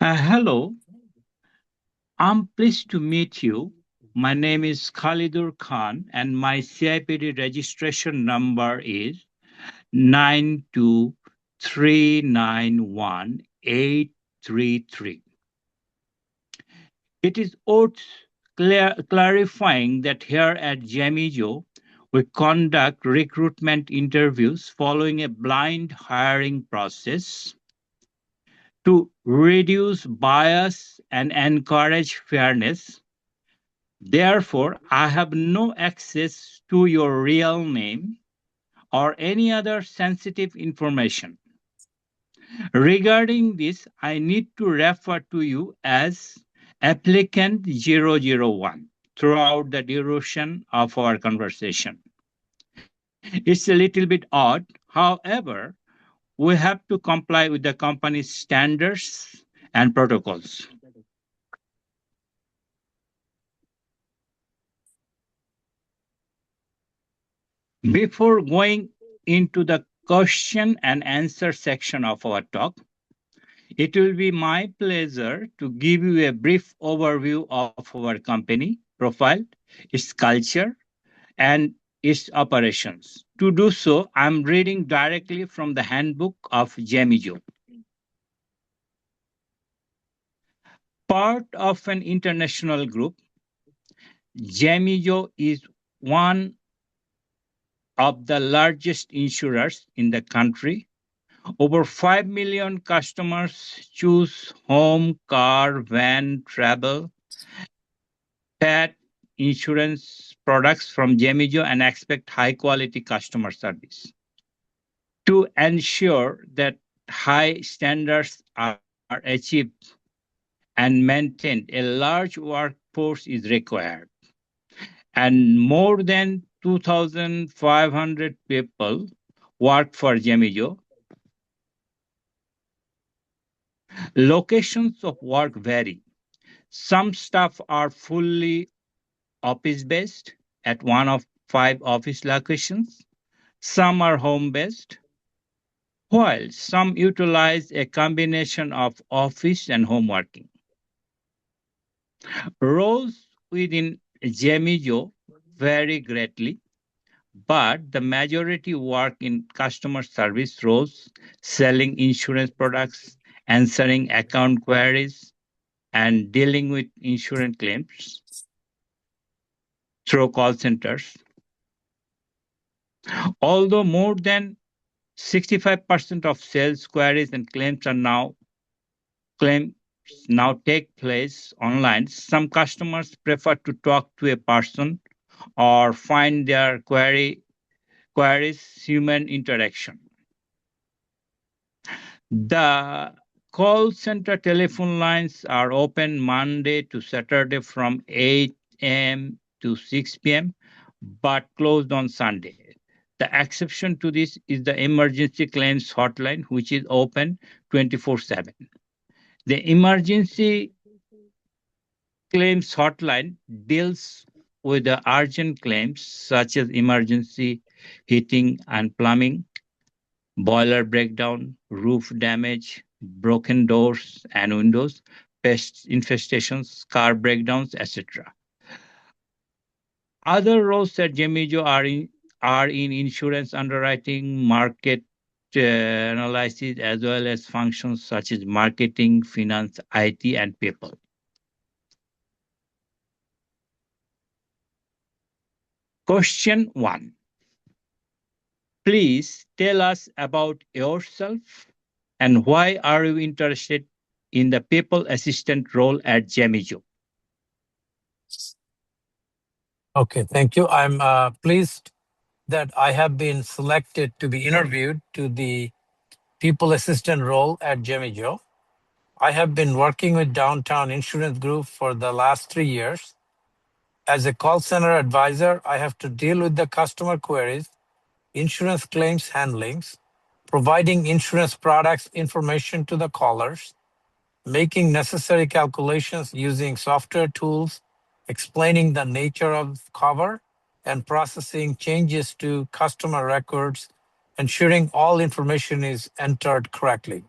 Hello, I'm pleased to meet you. My name is Khalidur Khan, and my CIPD registration number is 92391 833. It is worth clarifying that here at jemijo, we conduct recruitment interviews following a blind hiring process to reduce bias and encourage fairness. Therefore, I have no access to your real name or any other sensitive information. Regarding this, I need to refer to you as applicant 001 throughout the duration of our conversation. It's a little bit odd. However, we have to comply with the company's standards and protocols. Before going into the question and answer section of our talk, it will be my pleasure to give you a brief overview of our company profile, its culture, and its operations. To do so, I'm reading directly from the handbook of Jemijo. Part of an international group, Jemijo is one of the largest insurers in the country. Over 5 million customers choose home, car, van, travel, pet insurance products from Jemijo and expect high quality customer service. To ensure that high standards are achieved and maintained, a large workforce is required. And more than 2,500 people work for Jemijo. Locations of work vary. Some staff are fully office based at one of 5 office locations. Some are home based, while some utilize a combination of office and home working. Roles within Jemijo vary greatly, but the majority work in customer service roles, selling insurance products, answering account queries, and dealing with insurance claims through call centers. Although more than 65% of sales queries and claims now take place online, some customers prefer to talk to a person or find their queries human interaction. The call center telephone lines are open Monday to Saturday from 8 a.m. to 6 p.m., but closed on Sunday. The exception to this is the emergency claims hotline, which is open 24/7. The emergency claims hotline deals with the urgent claims such as emergency heating and plumbing, boiler breakdown, roof damage, broken doors and windows, pest infestations, car breakdowns, etc. Other roles at Jemijo are in insurance underwriting, market analysis, as well as functions such as marketing, finance, IT, and people. Question 1. Please tell us about yourself and why are you interested in the people assistant role at Jemijo? Okay, thank you. I'm pleased that I have been selected to be interviewed to the people assistant role at Jemijo. I have been working with Downtown Insurance Group for the last 3 years. As a call center advisor, I have to deal with the customer queries, insurance claims handlings, providing insurance products information to the callers, making necessary calculations using software tools, explaining the nature of cover, and processing changes to customer records ensuring all information is entered correctly.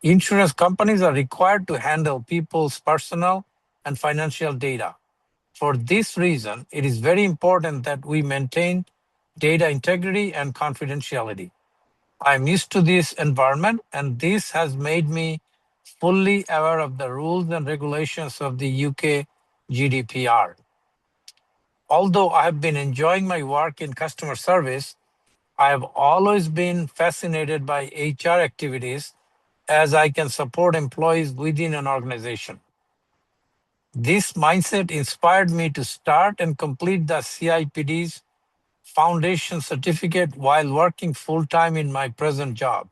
Insurance companies are required to handle people's personal and financial data. For this reason, it is very important that we maintain data integrity and confidentiality. I'm used to this environment, and this has made me fully aware of the rules and regulations of the UK GDPR. Although I have been enjoying my work in customer service, I have always been fascinated by HR activities as I can support employees within an organization. This mindset inspired me to start and complete the CIPD's foundation certificate while working full time in my present job.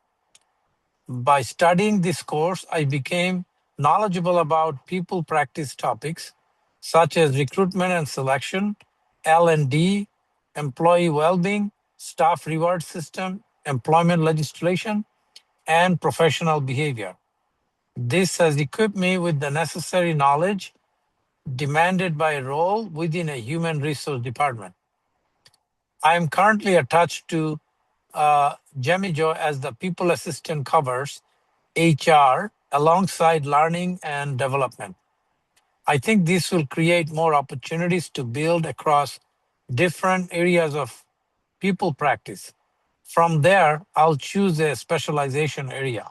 By studying this course, I became knowledgeable about people practice topics such as recruitment and selection, L&D, employee well-being, staff reward system, employment legislation, and professional behavior. This has equipped me with the necessary knowledge demanded by a role within a human resource department. I am currently attached to jemijo as the people assistant covers HR alongside learning and development. I think this will create more opportunities to build across different areas of people practice. From there, I'll choose a specialization area.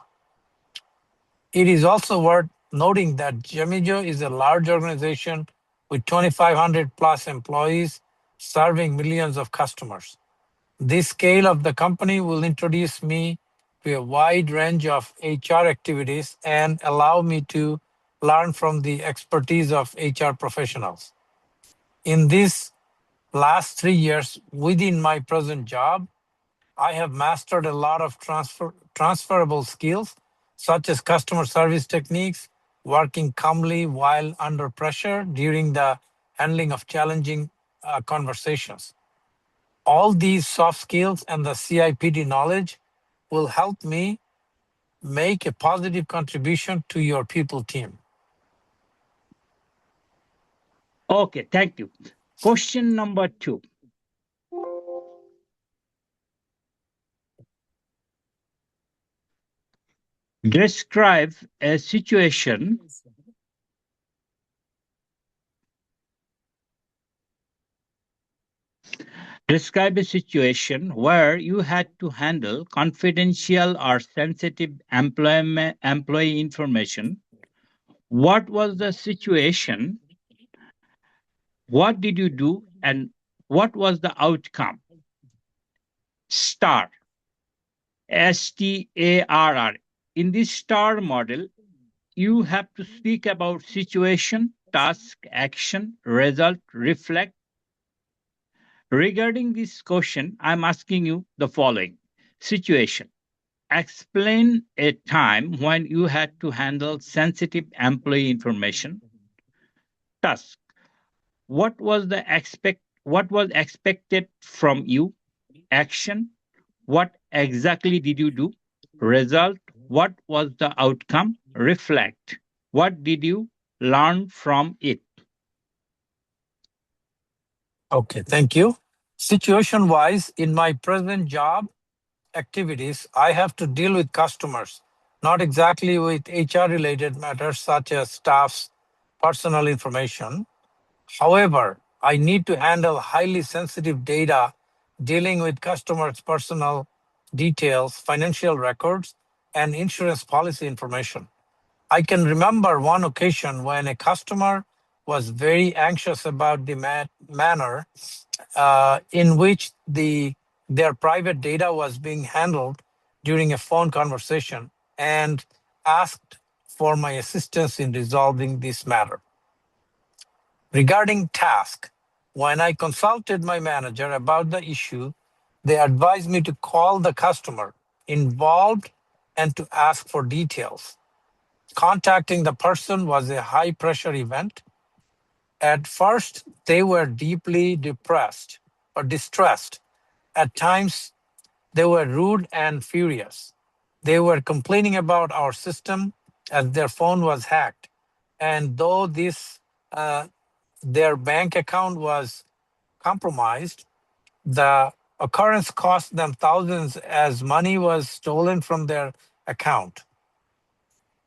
It is also worth noting that Jemijo is a large organization with 2,500 plus employees serving millions of customers. This scale of the company will introduce me to a wide range of HR activities and allow me to learn from the expertise of HR professionals. In these last 3 years within my present job, I have mastered a lot of transferable skills, such as customer service techniques, working calmly while under pressure during the handling of challenging conversations. All these soft skills and the CIPD knowledge will help me make a positive contribution to your people team. Okay, thank you. Question number 2. Describe a situation. Describe a situation where you had to handle confidential or sensitive employee information. What was the situation? What did you do? And what was the outcome? STAR. STARR. In this STAR model, you have to speak about situation, task, action, result, reflect. Regarding this question, I'm asking you the following situation. Explain a time when you had to handle sensitive employee information. Task. What was expected from you? Action. What exactly did you do? Result. What was the outcome? Reflect. What did you learn from it? Okay, thank you. Situation wise, in my present job activities, I have to deal with customers, not exactly with HR related matters such as staff's personal information. However, I need to handle highly sensitive data dealing with customers' personal details, financial records, and insurance policy information. I can remember one occasion when a customer was very anxious about the manner in which their private data was being handled during a phone conversation and asked for my assistance in resolving this matter. Regarding task, when I consulted my manager about the issue, they advised me to call the customer involved and to ask for details. Contacting the person was a high pressure event. At first, they were deeply depressed or distressed. At times, they were rude and furious. They were complaining about our system as their phone was hacked. And though their bank account was compromised, the Occurrence cost them thousands as money was stolen from their account.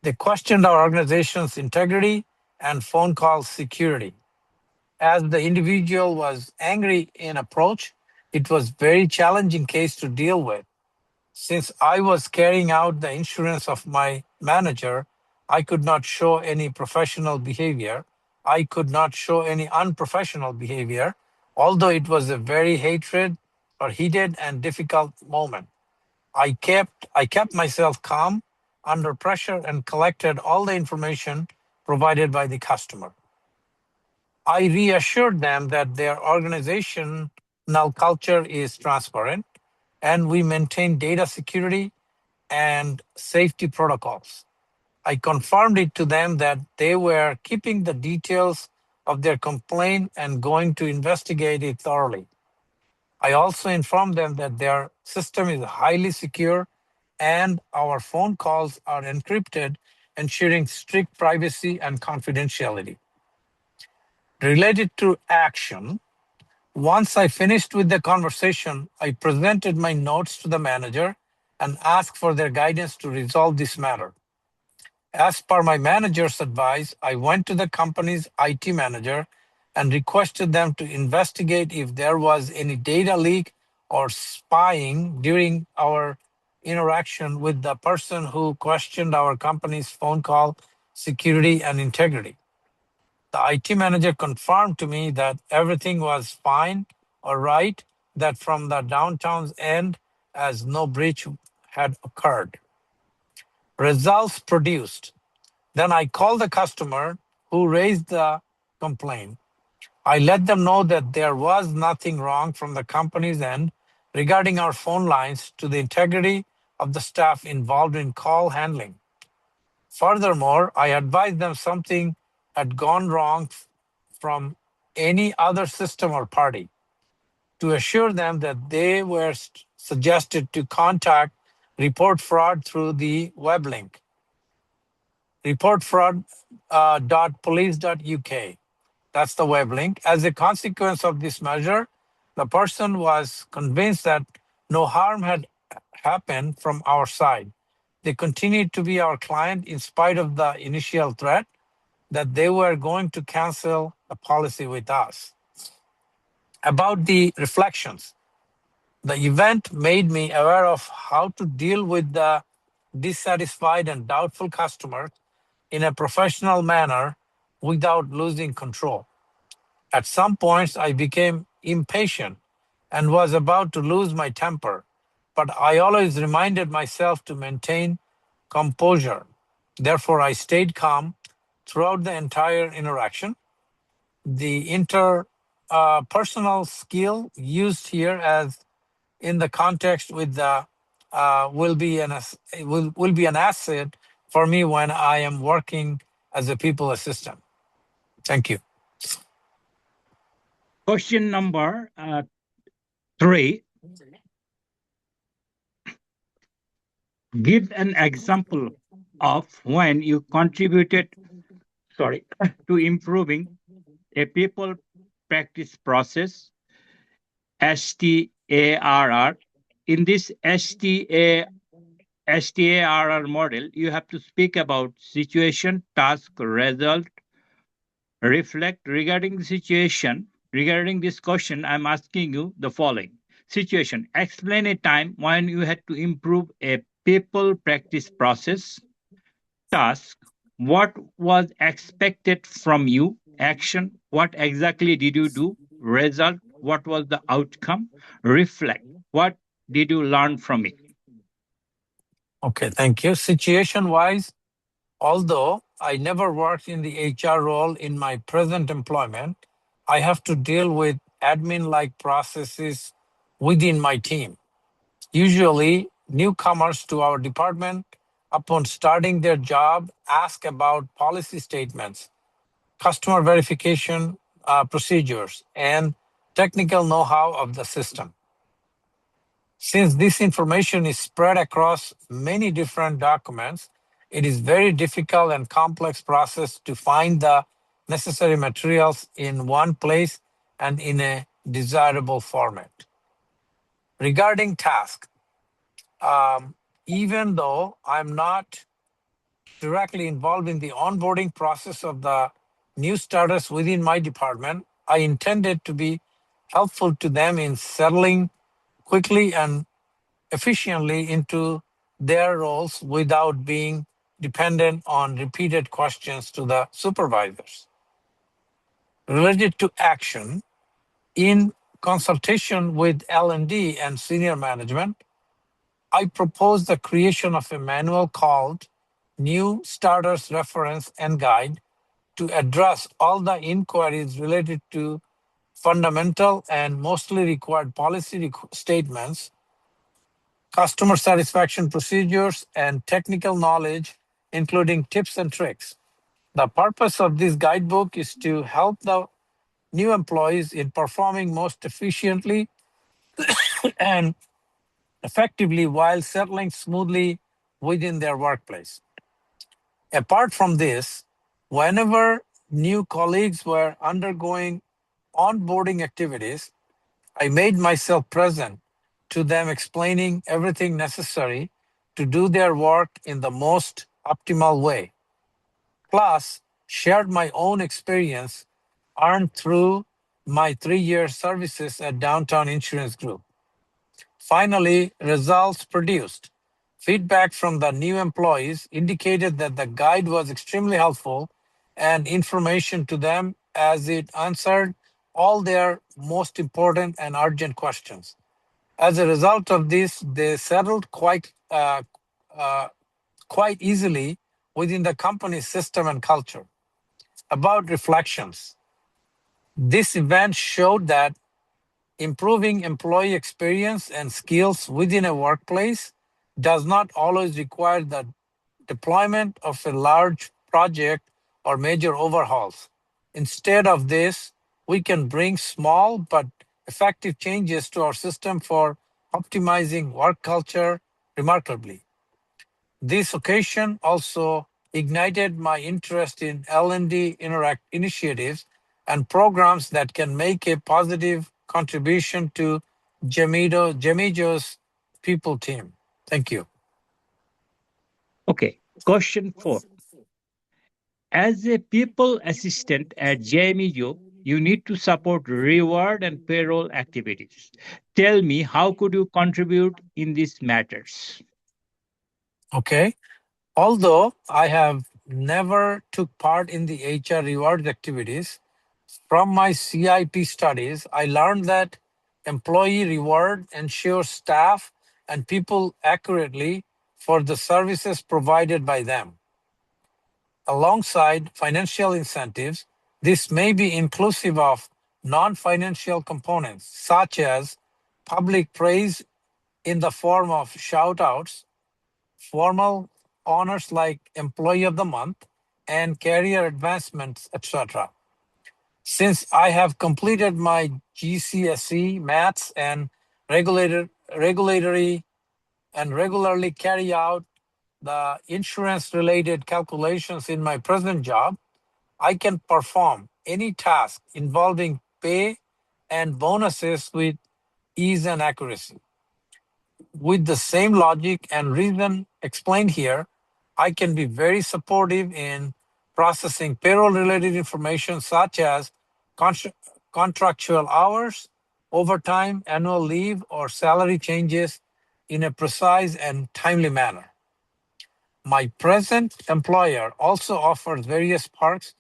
They questioned our organization's integrity and phone call security. As the individual was angry in approach, it was very challenging case to deal with. Since I was carrying out the insurance of my manager, I could not show any professional behavior. I could not show any unprofessional behavior, although it was a very hatred or heated and difficult moment. I kept myself calm under pressure and collected all the information provided by the customer. I reassured them that their organizational culture is transparent and we maintain data security and safety protocols. I confirmed it to them that they were keeping the details of their complaint and going to investigate it thoroughly. I also informed them that their system is highly secure and our phone calls are encrypted, ensuring strict privacy and confidentiality. Related to action, once I finished with the conversation, I presented my notes to the manager and asked for their guidance to resolve this matter. As per my manager's advice, I went to the company's IT manager and requested them to investigate if there was any data leak or spying during our interaction with the person who questioned our company's phone call security and integrity. The IT manager confirmed to me that everything was fine or right, that from the downtown's end, as no breach had occurred. Results produced. Then I called the customer who raised the complaint. I let them know that there was nothing wrong from the company's end regarding our phone lines to the integrity of the staff involved in call handling. Furthermore, I advised them something had gone wrong from any other system or party to assure them that they were suggested to contact report fraud through the web link reportfraud.police.uk. That's the web link. As a consequence of this measure, the person was convinced that no harm had happened from our side. They continued to be our client in spite of the initial threat that they were going to cancel the policy with us. About the reflections, the event made me aware of how to deal with the dissatisfied and doubtful customers in a professional manner without losing control. At some points, I became impatient and was about to lose my temper, but I always reminded myself to maintain composure. Therefore, I stayed calm throughout the entire interaction. The interpersonal skill used here as in the context with the will be an asset for me when I am working as a people assistant. Thank you. Question number 3. Give an example of when you contributed, sorry, to improving a people practice process, STARR. In this STARR model, you have to speak about situation, task, result, reflect regarding the situation. Regarding this question, I'm asking you the following. Situation. Explain a time when you had to improve a people practice process. Task. What was expected from you? Action. What exactly did you do? Result. What was the outcome? Reflect. What did you learn from it? Okay, thank you. Situation wise, although I never worked in the HR role in my present employment, I have to deal with admin like processes within my team. Usually, newcomers to our department, upon starting their job, ask about policy statements, customer verification procedures, and technical know how of the system. Since this information is spread across many different documents, it is very difficult and complex process to find the necessary materials in one place and in a desirable format. Regarding task, even though I'm not directly involved in the onboarding process of the new starters within my department, I intended to be helpful to them in settling quickly and efficiently into their roles without being dependent on repeated questions to the supervisors. Related to action, in consultation with L&D and senior management, I proposed the creation of a manual called New Starters Reference and Guide to address all the inquiries related to fundamental and mostly required policy statements, customer satisfaction procedures, and technical knowledge, including tips and tricks. The purpose of this guidebook is to help the new employees in performing most efficiently and effectively while settling smoothly within their workplace. Apart from this, whenever new colleagues were undergoing onboarding activities, I made myself present to them, explaining everything necessary to do their work in the most optimal way. Plus, shared my own experience earned through my 3 year services at Downtown Insurance Group. Finally, results produced. Feedback from the new employees indicated that the guide was extremely helpful and information to them as it answered all their most important and urgent questions. As a result of this, they settled quite easily within the company's system and culture. About reflections, this event showed that improving employee experience and skills within a workplace does not always require the deployment of a large project or major overhauls. Instead of this, we can bring small but effective changes to our system for optimizing work culture remarkably. This occasion also ignited my interest in L&D interact initiatives and programs that can make a positive contribution to Jemijo's people team. Thank you. Okay, question 4. As a people assistant at jemijo, you need to support reward and payroll activities. Tell me, how could you contribute in these matters? Okay. Although I have never took part in the HR reward activities, from my CIP studies, I learned that employee reward ensures staff and people accurately for the services provided by them. Alongside financial incentives, this may be inclusive of non-financial components such as public praise in the form of shout-outs, formal honors like Employee of the Month, and career advancements, etc. Since I have completed my GCSE maths and regulatory and regularly carry out the insurance related calculations in my present job, I can perform any task involving pay and bonuses with ease and accuracy. With the same logic and reason explained here, I can be very supportive in processing payroll related information such as contr- contractual hours, overtime, annual leave, or salary changes in a precise and timely manner. My present employer also offers various perks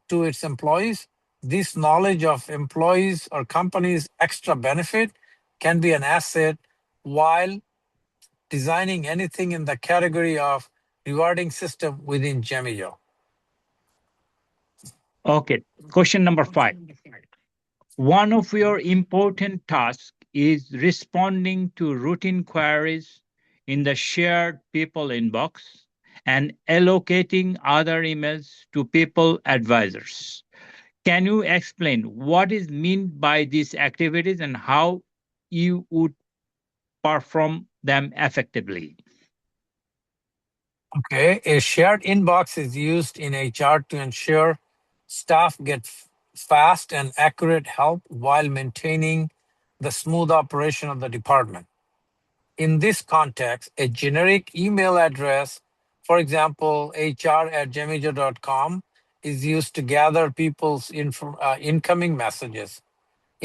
to its employees. This knowledge of employees or companies' extra benefit can be an asset while designing anything in the category of rewarding system within Jemijo. Okay, question number 5. One of your important tasks is responding to routine queries in the shared people inbox and allocating other emails to people advisors. Can you explain what is meant by these activities and how you would perform them effectively? Okay, a shared inbox is used in HR to ensure staff get fast and accurate help while maintaining the smooth operation of the department. In this context, a generic email address, for example, hr@jemijo.com, is used to gather people's incoming messages.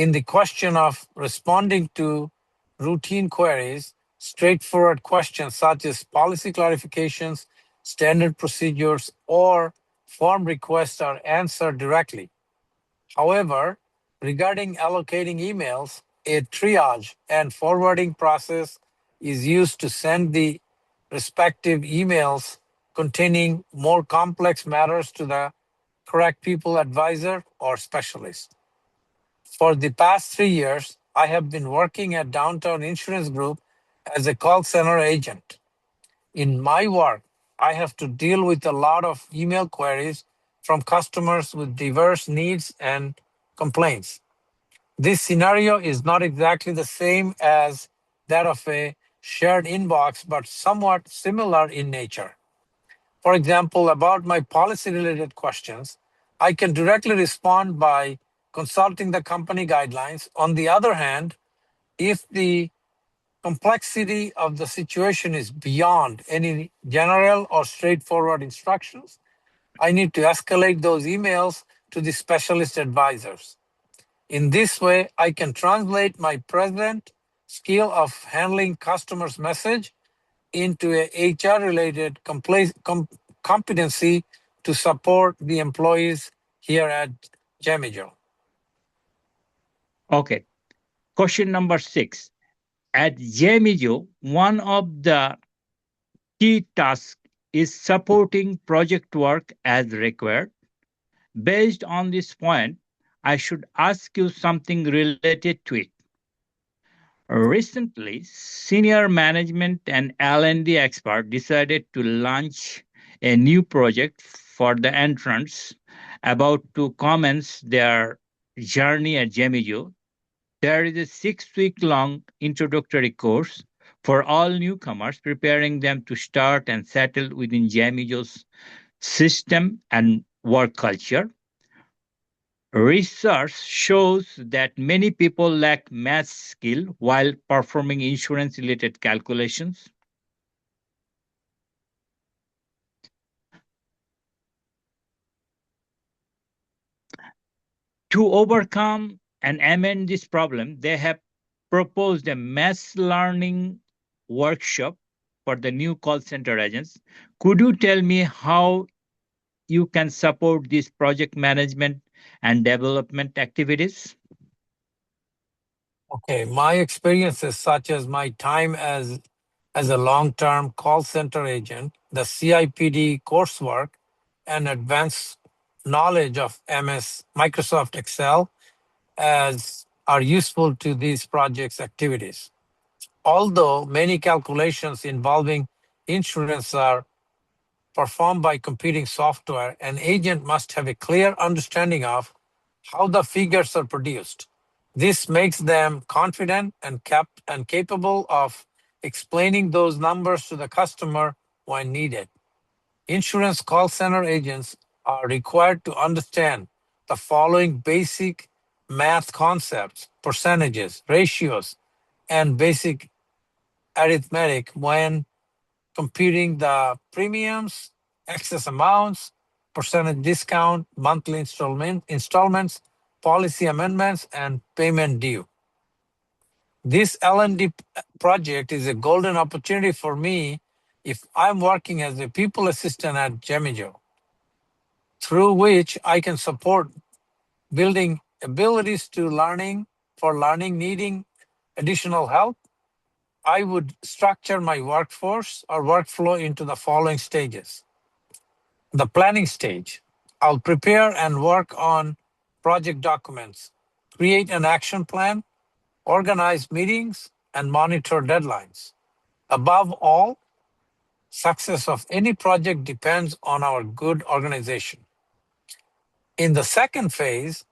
In the question of responding to routine queries, straightforward questions such as policy clarifications, standard procedures, or form requests are answered directly. However, regarding allocating emails, a triage and forwarding process is used to send the respective emails containing more complex matters to the correct people advisor or specialist. For the past 3 years, I have been working at Downtown Insurance Group as a call center agent. In my work, I have to deal with a lot of email queries from customers with diverse needs and complaints. This scenario is not exactly the same as that of a shared inbox, but somewhat similar in nature. For example, about my policy related questions, I can directly respond by consulting the company guidelines. On the other hand, if the complexity of the situation is beyond any general or straightforward instructions, I need to escalate those emails to the specialist advisors. In this way, I can translate my present skill of handling customers' message into a HR-related competency to support the employees here at Jemijo. Okay. Question number 6. At jemijo, one of the key tasks is supporting project work as required. Based on this point, I should ask you something related to it. Recently, senior management and L&D expert decided to launch a new project for the entrants about to commence their journey at Jemijo. There is a 6-week long introductory course for all newcomers, preparing them to start and settle within Jemijo's system and work culture. Research shows that many people lack math skill while performing insurance related calculations. To overcome and amend this problem, they have proposed a mass learning workshop for the new call center agents. Could you tell me how you can support these project management and development activities? Okay, my experiences, such as my time as a long-term call center agent, the CIPD coursework, and advanced knowledge of MS Microsoft Excel, as are useful to these projects activities. Although many calculations involving insurance are performed by computing software, an agent must have a clear understanding of how the figures are produced. This makes them confident and capable of explaining those numbers to the customer when needed. Insurance call center agents are required to understand the following basic math concepts: percentages, ratios, and basic arithmetic when computing the premiums, excess amounts, percentage discount, monthly installments, policy amendments, and payment due. This L&D project is a golden opportunity for me if I'm working as a people assistant at Jemijo, through which I can support building abilities to learning needing additional help. I would structure my workforce or workflow into the following stages. The planning stage, I'll prepare and work on project documents, create an action plan, organize meetings, and monitor deadlines. Above all, success of any project depends on our good organization. In the second phase,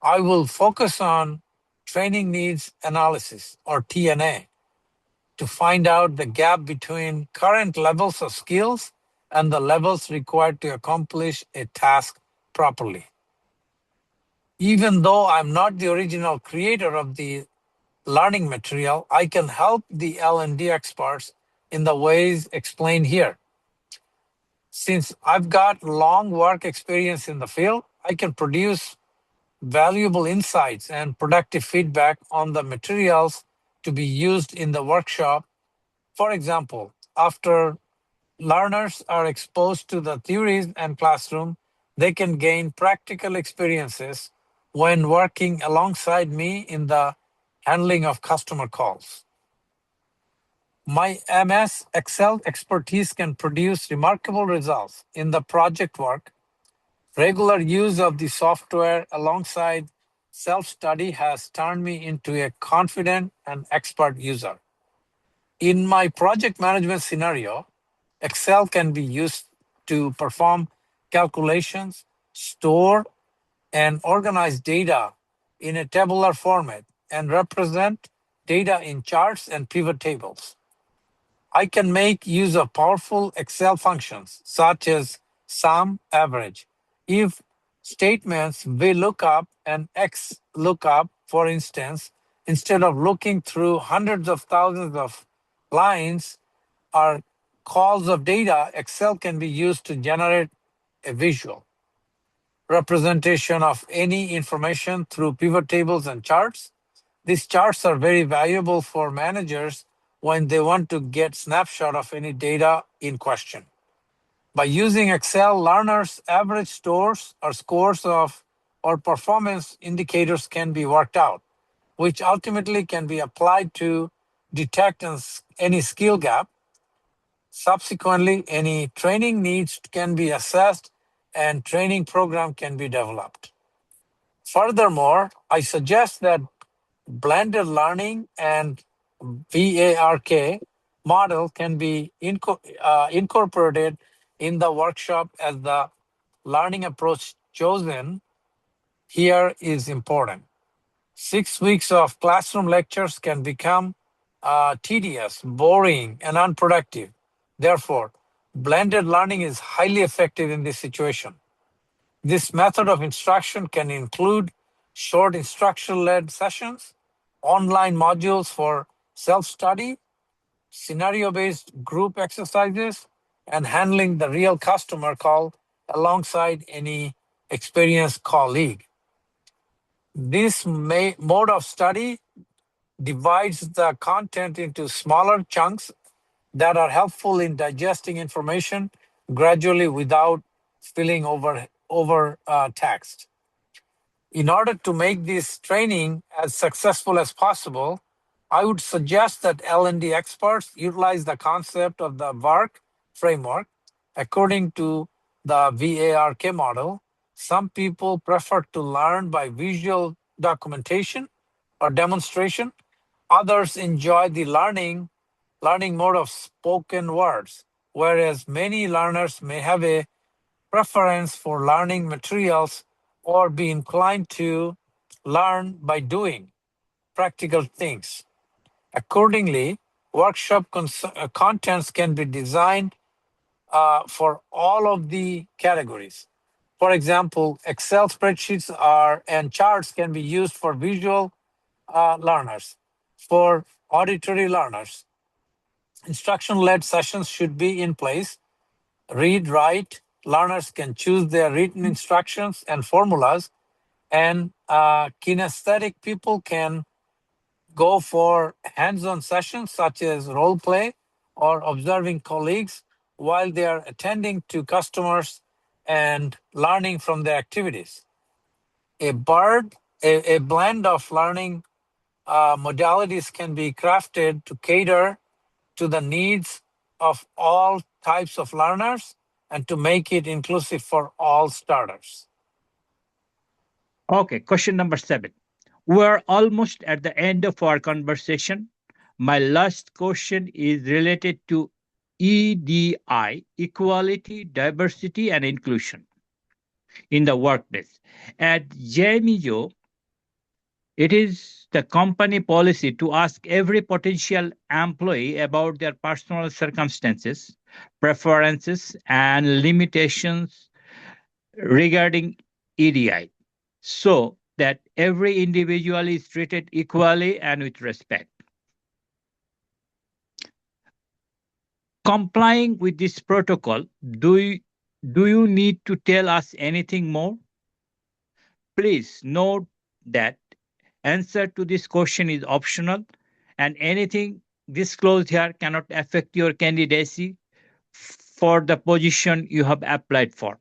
I will focus on training needs analysis or TNA to find out the gap between current levels of skills and the levels required to accomplish a task properly. Even though I'm not the original creator of the learning material, I can help the L&D experts in the ways explained here. Since I've got long work experience in the field, I can produce valuable insights and productive feedback on the materials to be used in the workshop. For example, after learners are exposed to the theories and classroom, they can gain practical experiences when working alongside me in the handling of customer calls. My MS Excel expertise can produce remarkable results in the project work. Regular use of the software alongside self-study has turned me into a confident and expert user. In my project management scenario, Excel can be used to perform calculations, store and organize data in a tabular format, and represent data in charts and pivot tables. I can make use of powerful Excel functions such as sum, average, if statements VLOOKUP and XLOOKUP, for instance, instead of looking through hundreds of thousands of lines or calls of data, Excel can be used to generate a visual representation of any information through pivot tables and charts. These charts are very valuable for managers when they want to get snapshot of any data in question. By using Excel, learners' average stores or scores of or performance indicators can be worked out, which ultimately can be applied to detect any skill gap. Subsequently, any training needs can be assessed and training program can be developed. Furthermore, I suggest that blended learning and VARK model can be incorporated in the workshop, as the learning approach chosen here is important. 6 weeks of classroom lectures can become tedious, boring, and unproductive. Therefore, blended learning is highly effective in this situation. This method of instruction can include short instruction-led sessions, online modules for self-study, scenario-based group exercises, and handling the real customer call alongside any experienced colleague. This mode of study divides the content into smaller chunks that are helpful in digesting information gradually without feeling overtaxed. In order to make this training as successful as possible, I would suggest that L&D experts utilize the concept of the VARK framework. According to the VARK model, some people prefer to learn by visual documentation or demonstration. Others enjoy the learning mode of spoken words, whereas many learners may have a preference for learning materials or be inclined to learn by doing practical things. Accordingly, contents can be designed for all of the categories. For example, Excel spreadsheets and charts can be used for visual learners. For auditory learners, instruction-led sessions should be in place. Read, write, learners can choose their written instructions and formulas, and kinesthetic people can go for hands-on sessions such as role play or observing colleagues while they are attending to customers and learning from their activities. A blend of learning modalities can be crafted to cater to the needs of all types of learners and to make it inclusive for all starters. Okay, question number 7. We're almost at the end of our conversation. My last question is related to EDI, equality, diversity, and inclusion in the workplace. At jemijo, it is the company policy to ask every potential employee about their personal circumstances, preferences, and limitations regarding EDI. So that every individual is treated equally and with respect. Complying with this protocol, do you need to tell us anything more? Please note that answer to this question is optional and anything disclosed here cannot affect your candidacy for the position you have applied for.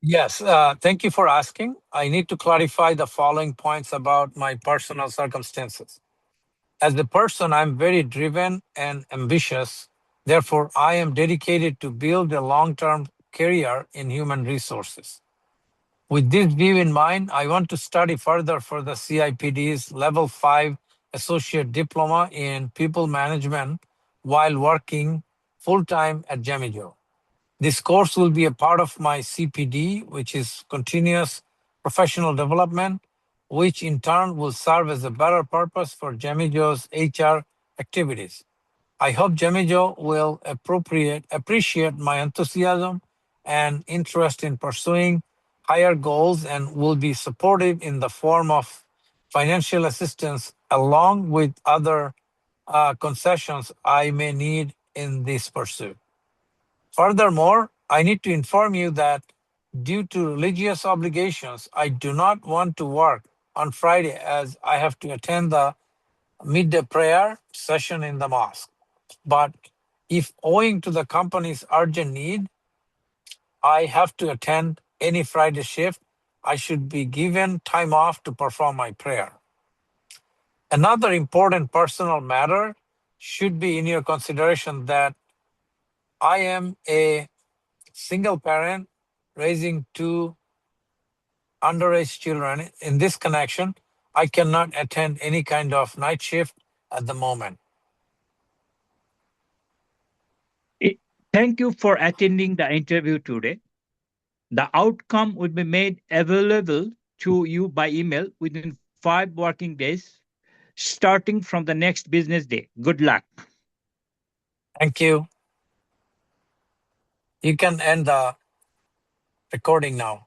Yes, thank you for asking. I need to clarify the following points about my personal circumstances. As a person, I'm very driven and ambitious. Therefore, I am dedicated to build a long-term career in human resources. With this view in mind, I want to study further for the CIPD's Level 5 Associate Diploma in People Management while working full-time at Jemijo. This course will be a part of my CPD, which is continuous professional development, which in turn will serve as a better purpose for Jemijo's HR activities. I hope Jemijo will appreciate my enthusiasm and interest in pursuing higher goals and will be supportive in the form of financial assistance along with other concessions I may need in this pursuit. Furthermore, I need to inform you that due to religious obligations, I do not want to work on Friday as I have to attend the midday prayer session in the mosque. But if owing to the company's urgent need, I have to attend any Friday shift, I should be given time off to perform my prayer. Another important personal matter should be in your consideration that I am a single parent raising two underage children. In this connection, I cannot attend any kind of night shift at the moment. Eh, Thank you for attending the interview today. The outcome will be made available to you by email within 5 working days, starting from the next business day. Good luck. Thank you. You can end the recording now.